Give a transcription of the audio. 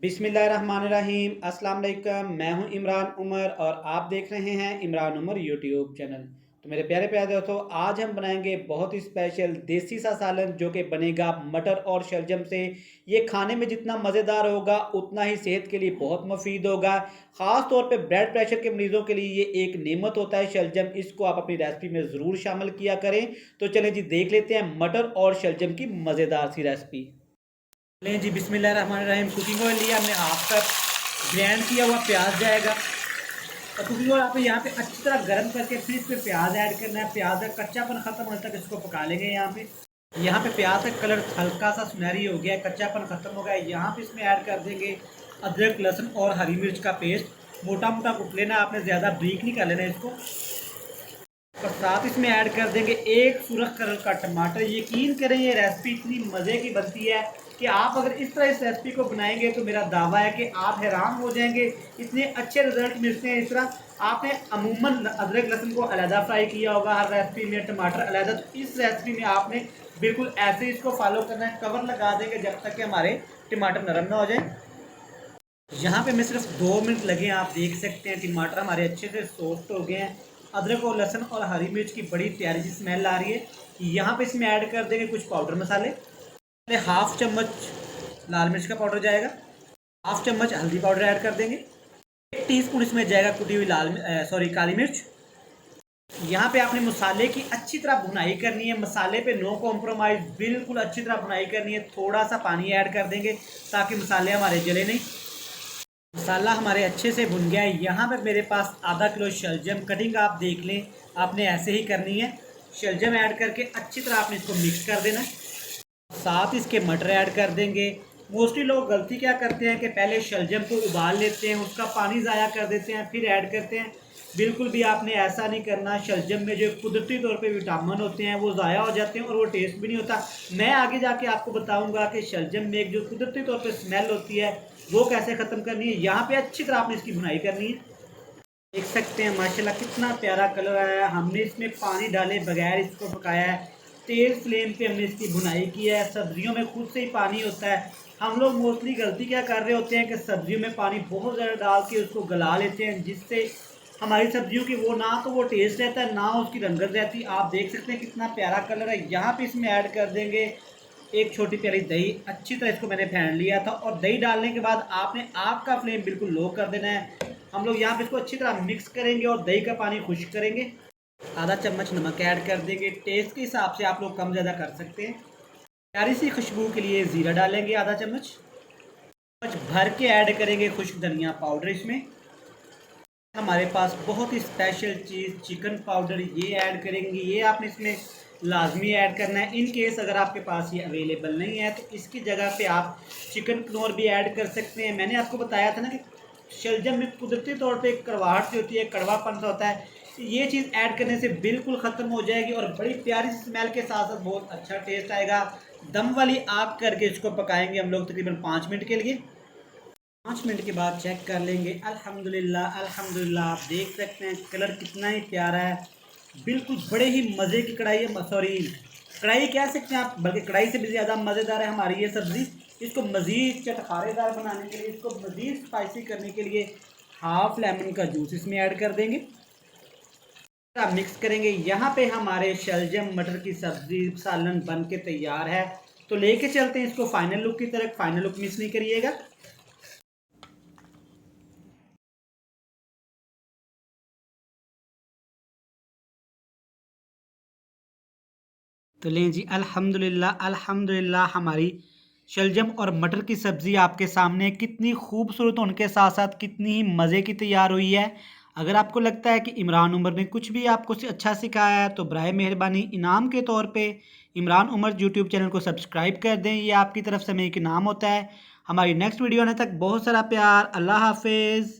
बिस्मिल्लाहिर्रहमानिर्रहीम अस्सलाम वालेकुम। मैं हूं इमरान उमर और आप देख रहे हैं इमरान उमर यूट्यूब चैनल। तो मेरे प्यारे प्यारे दोस्तों, आज हम बनाएंगे बहुत ही स्पेशल देसी सा सालन जो कि बनेगा मटर और शलजम से। ये खाने में जितना मज़ेदार होगा उतना ही सेहत के लिए बहुत मुफीद होगा। ख़ास तौर पे ब्लड प्रेशर के मरीज़ों के लिए ये एक नेमत होता है शलजम। इसको आप अपनी रेसिपी में ज़रूर शामिल किया करें। तो चलें जी, देख लेते हैं मटर और शलजम की मज़ेदार सी रेसिपी। लें जी, बिस्मिल्लाहिर्रहमानिर्रहीम। कुकिंग ऑयल लिया हमने, हाफ कप ग्राइंड किया हुआ प्याज जाएगा। और कुकिंग ऑयल आप यहाँ पे अच्छी तरह गर्म करके फिर इस पर प्याज ऐड करना है। प्याज का कच्चापन ख़त्म होने तक इसको पका लेंगे। यहाँ पे प्याज का कलर हल्का सा सुनहरी हो गया है, कच्चापन ख़त्म हो गया है। यहाँ पे इसमें ऐड कर देंगे अदरक लहसुन और हरी मिर्च का पेस्ट। मोटा मोटा कुट लेना, आपने ज़्यादा ब्रीक नहीं कर लेना इसको। और साथ इसमें ऐड कर देंगे एक सुरख कलर का टमाटर। यकीन करें ये रेसिपी इतनी मज़े की बनती है कि आप अगर इस तरह इस रेसिपी को बनाएंगे तो मेरा दावा है कि आप हैरान हो जाएंगे, इतने अच्छे रिजल्ट मिलते हैं। इस तरह आपने अमूमन अदरक लहसुन को अलहदा फ्राई किया होगा हर रेसिपी में, टमाटर अलहदा। तो इस रेसिपी में आपने बिल्कुल ऐसे ही इसको फॉलो करना है। कवर लगा देंगे जब तक कि हमारे टमाटर नरम ना हो जाए। यहाँ पे मैं सिर्फ 2 मिनट लगे हैं, आप देख सकते हैं टमाटर हमारे अच्छे से सॉफ्ट हो गए हैं। अदरक और लहसुन और हरी मिर्च की बड़ी प्यारी सी स्मेल आ रही है। यहाँ पे इसमें ऐड कर देंगे कुछ पाउडर मसाले। हाफ चम्मच लाल मिर्च का पाउडर जाएगा, हाफ चम्मच हल्दी पाउडर ऐड कर देंगे, 1 टीस्पून इसमें जाएगा कुटी हुई काली मिर्च। यहाँ पे आपने मसाले की अच्छी तरह भुनाई करनी है। मसाले पे नो कॉम्प्रोमाइज़, बिल्कुल अच्छी तरह भुनाई करनी है। थोड़ा सा पानी ऐड कर देंगे ताकि मसाले हमारे जले नहीं। मसाला हमारे अच्छे से भुन गया है। यहाँ पे मेरे पास आधा किलो शलजम, कटिंग आप देख लें, आपने ऐसे ही करनी है। शलजम ऐड करके अच्छी तरह आपने इसको मिक्स कर देना। साथ इसके मटर ऐड कर देंगे। मोस्टली लोग गलती क्या करते हैं कि पहले शलजम को उबाल लेते हैं, उसका पानी ज़ाया कर देते हैं, फिर ऐड करते हैं। बिल्कुल भी आपने ऐसा नहीं करना। शलजम में जो कुदरती तौर पे विटामिन होते हैं वो ज़ाया हो जाते हैं और वो टेस्ट भी नहीं होता। मैं आगे जाके आपको बताऊंगा कि शलजम में एक जो कुदरती तौर पे स्मेल होती है वो कैसे ख़त्म करनी है। यहाँ पे अच्छी तरह आपने इसकी भुनाई करनी है। देख सकते हैं माशाल्लाह कितना प्यारा कलर आया है। हमने इसमें पानी डाले बगैर इसको पकाया है। तेज़ फ्लेम पे हमने इसकी भुनाई की है। सब्जियों में खुद से ही पानी होता है। हम लोग मोस्टली गलती क्या कर रहे होते हैं कि सब्जियों में पानी बहुत ज़्यादा डाल के उसको गला लेते हैं, जिससे हमारी सब्जियों की वो ना तो वो टेस्ट रहता है ना उसकी रंगत रहती। आप देख सकते हैं कितना प्यारा कलर है। यहाँ पे इसमें ऐड कर देंगे एक छोटी प्याली दही। अच्छी तरह इसको मैंने फेंट लिया था और दही डालने के बाद आपने आग का फ्लेम बिल्कुल लो कर देना है। हम लोग यहाँ पे इसको अच्छी तरह मिक्स करेंगे और दही का पानी खुश्क करेंगे। आधा चम्मच नमक ऐड कर देंगे, टेस्ट के हिसाब से आप लोग कम ज़्यादा कर सकते हैं। प्यारी सी खुशबू के लिए ज़ीरा डालेंगे आधा चम्मच। भर के ऐड करेंगे खुश्क धनिया पाउडर। इसमें हमारे पास बहुत ही स्पेशल चीज़ चिकन पाउडर, ये ऐड करेंगे। ये आपने इसमें लाजमी ऐड करना है। इन केस अगर आपके पास ये अवेलेबल नहीं है तो इसकी जगह पे आप चिकन कनौर भी ऐड कर सकते हैं। मैंने आपको बताया था ना कि शलजम में कुदरती तौर पे एक कड़वाहट सी होती है, कड़वापन सा होता है। ये चीज़ ऐड करने से बिल्कुल ख़त्म हो जाएगी और बड़ी प्यारी स्मेल के साथ साथ बहुत अच्छा टेस्ट आएगा। दम वाली आग करके इसको पकाएंगे हम लोग तकरीबन 5 मिनट के लिए। 5 मिनट के बाद चेक कर लेंगे। अल्हम्दुलिल्लाह अल्हम्दुलिल्लाह, आप देख सकते हैं कलर कितना ही प्यारा है। बिल्कुल बड़े ही मज़े की कढ़ाई है, सॉरी कढ़ाई कह सकते हैं आप, बल्कि कढ़ाई से भी ज़्यादा मज़ेदार है हमारी ये सब्ज़ी। इसको मज़ीद चटखारेदार बनाने के लिए, इसको मज़ीद स्पाइसी करने के लिए हाफ लेमन का जूस इसमें ऐड कर देंगे। आप मिक्स करेंगे। यहाँ पे हमारे शलजम मटर की सब्ज़ी सालन बन के तैयार है। तो लेके चलते हैं इसको फाइनल लुक की तरफ। फाइनल लुक मिस नहीं करिएगा। तो लें जी, अल्हम्दुलिल्लाह अल्हम्दुलिल्लाह, हमारी शलजम और मटर की सब्ज़ी आपके सामने कितनी खूबसूरत होने के साथ साथ कितनी ही मज़े की तैयार हुई है। अगर आपको लगता है कि इमरान उमर ने कुछ भी आपको अच्छा सिखाया है तो बराए मेहरबानी इनाम के तौर पे इमरान उमर यूट्यूब चैनल को सब्सक्राइब कर दें। ये आपकी तरफ से हमें एक इनाम होता है। हमारी नेक्स्ट वीडियो आने तक बहुत सारा प्यार। अल्लाह हाफिज़।